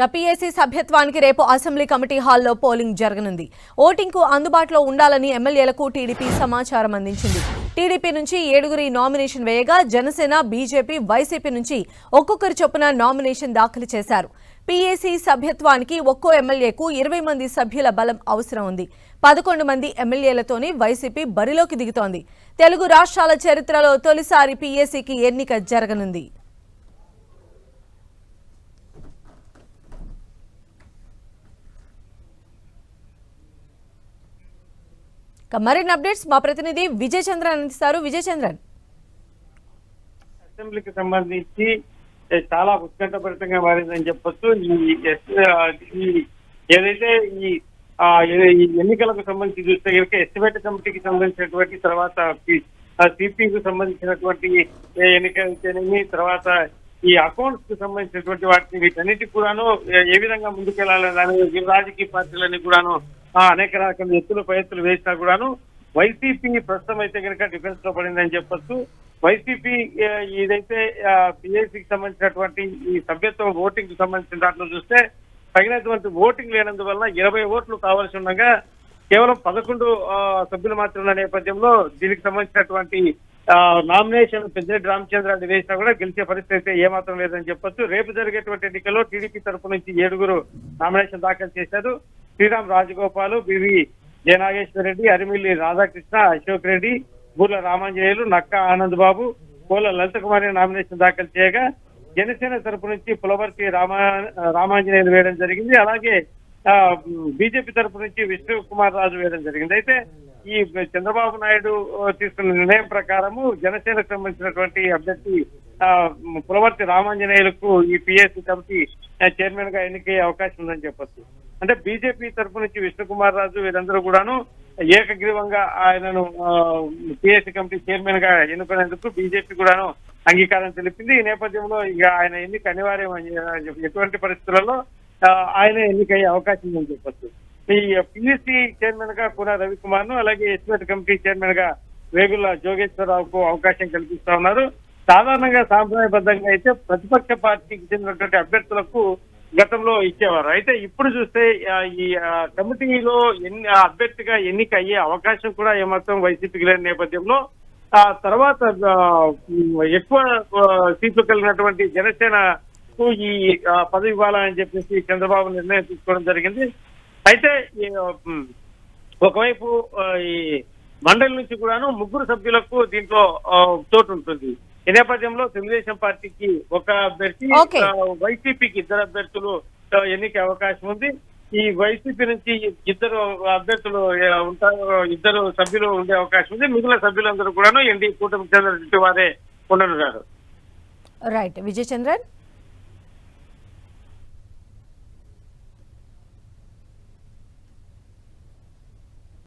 PAC సభ్యత్వానికి రేపు assembly committee హాల్లో పోలింగ్ జరగనుంది. ఓటింగ్కు అందుబాటులో ఉండాలని ఎమ్మెల్యేలకు టీడీపీ సమాచారం అందించింది. టీడీపీ నుంచి 7గురి నామినేషన్ వేయగా జనసేన, బీజేపీ, వైసీపీ నుంచి ఒక్కొక్కరి చొప్పున నామినేషన్ దాఖలు చేశారు. పీఏసీ సభ్యత్వానికి ఒక్కో ఎమ్మెల్యేకు 20 మంది సభ్యుల బలం అవసరం ఉంది. 11 మంది ఎమ్మెల్యేలతోనే వైసీపీ బరిలోకి దిగుతోంది. తెలుగు రాష్ట్రాల చరిత్రలో తొలిసారి పీఏసీకి ఎన్నిక జరగనుంది. మరిన్ని అప్డేట్స్ మా ప్రతినిధి విజయ్ చంద్రన్ అందిస్తారు. విజయ్ చంద్రన్, అసెంబ్లీకి సంబంధించి చాలా ఉత్కంఠభరితంగా మారిందని చెప్పొచ్చు. ఏదైతే ఈ ఎన్నికలకు సంబంధించి చూస్తే కనుక ఎస్టిమేట్ కమిటీకి సంబంధించినటువంటి తర్వాత సిపికి సంబంధించినటువంటి ఎన్నికలైతేనేమి, తర్వాత ఈ అకౌంట్స్ కు సంబంధించినటువంటి వాటిని వీటన్నిటి కూడాను ఏ విధంగా ముందుకెళ్లాలని రాజకీయ పార్టీలన్నీ కూడాను అనేక రకాల పై ఎత్తులు వేసినా కూడాను వైసీపీ ప్రస్తుతం అయితే కనుక డిఫెన్స్ లో పడిందని చెప్పొచ్చు. వైసీపీ ఏదైతే పీఏసీకి సంబంధించినటువంటి ఈ సభ్యత్వ ఓటింగ్ కు సంబంధించిన దాంట్లో చూస్తే తగినటువంటి ఓటింగ్ లేనందువల్ల 20 ఓట్లు కావాల్సి ఉండగా కేవలం 11 సభ్యులు మాత్రం ఉన్న నేపథ్యంలో దీనికి సంబంధించినటువంటి నామినేషన్ పెద్దిరెడ్డి రామచంద్రారెడ్డి వేసినా కూడా గెలిచే పరిస్థితి అయితే ఏమాత్రం లేదని చెప్పొచ్చు. రేపు జరిగేటువంటి ఎన్నికల్లో టీడీపీ తరఫు నుంచి 7గురు నామినేషన్ దాఖలు చేశారు. శ్రీరామ్ రాజగోపాల్, బివి జయనాగేశ్వర రెడ్డి, అరిమిల్లి రాధాకృష్ణ, అశోక్ రెడ్డి, బూర్ల రామాంజనేయులు, నక్క ఆనంద్ బాబు, కోల లలిత కుమారి నామినేషన్ దాఖలు చేయగా జనసేన తరపు నుంచి పులవర్తి రామాంజనేయులు వేయడం జరిగింది. అలాగే బీజేపీ తరపు నుంచి విష్ణు కుమార్ రాజు వేయడం జరిగింది. అయితే ఈ చంద్రబాబు నాయుడు తీసుకున్న నిర్ణయం ప్రకారము జనసేనకు సంబంధించినటువంటి అభ్యర్థి పులవర్తి రామాంజనేయులకు ఈ పీఏసీ కమిటీ చైర్మన్ గా ఎన్నికయ్యే అవకాశం ఉందని చెప్పొచ్చు. అంటే బీజేపీ తరపు నుంచి విష్ణు కుమార్ రాజు వీరందరూ కూడాను ఏకగ్రీవంగా ఆయనను పీఏసీ కమిటీ చైర్మన్ గా ఎన్నుకునేందుకు బీజేపీ కూడాను అంగీకారం తెలిపింది. ఈ నేపథ్యంలో ఇక ఆయన ఎన్నిక అనివార్యం. ఎటువంటి పరిస్థితులలో ఆయన ఎన్నికయ్యే అవకాశం ఉందని చెప్పొచ్చు. ఈ పీఏసీ చైర్మన్ గా కూడా రవికుమార్ ను, అలాగే ఎస్టిమేట్ కమిటీ చైర్మన్ గా వేగుల జోగేశ్వరరావుకు అవకాశం కల్పిస్తా ఉన్నారు. సాధారణంగా సాంప్రదాయబద్ధంగా అయితే ప్రతిపక్ష పార్టీకి చెందినటువంటి అభ్యర్థులకు గతంలో ఇచ్చేవారు. అయితే ఇప్పుడు చూస్తే ఈ కమిటీలో అభ్యర్థిగా ఎన్నిక అయ్యే అవకాశం కూడా ఏమాత్రం వైసీపీకి లేని నేపథ్యంలో తర్వాత ఎక్కువ సీట్లు కలిగినటువంటి జనసేనకు ఈ పదవి ఇవ్వాలని చెప్పేసి చంద్రబాబు నిర్ణయం తీసుకోవడం జరిగింది. అయితే ఒకవైపు ఈ మండలి నుంచి కూడాను 3 సభ్యులకు దీంట్లో చోటు ఉంటుంది. ఈ నేపథ్యంలో తెలుగుదేశం పార్టీకి ఒక అభ్యర్థి, వైసీపీకి 2 అభ్యర్థులు ఎన్నిక అవకాశం ఉంది. ఈ వైసీపీ నుంచి 2 అభ్యర్థులు ఉంటారు, 2 సభ్యులు ఉండే అవకాశం ఉంది. మిగిలిన సభ్యులందరూ కూడాను ఎన్డీఏ కూటమికి చెందినటువంటి వారే ఉండనున్నారు. రైట్ విజయ్ చంద్రన్.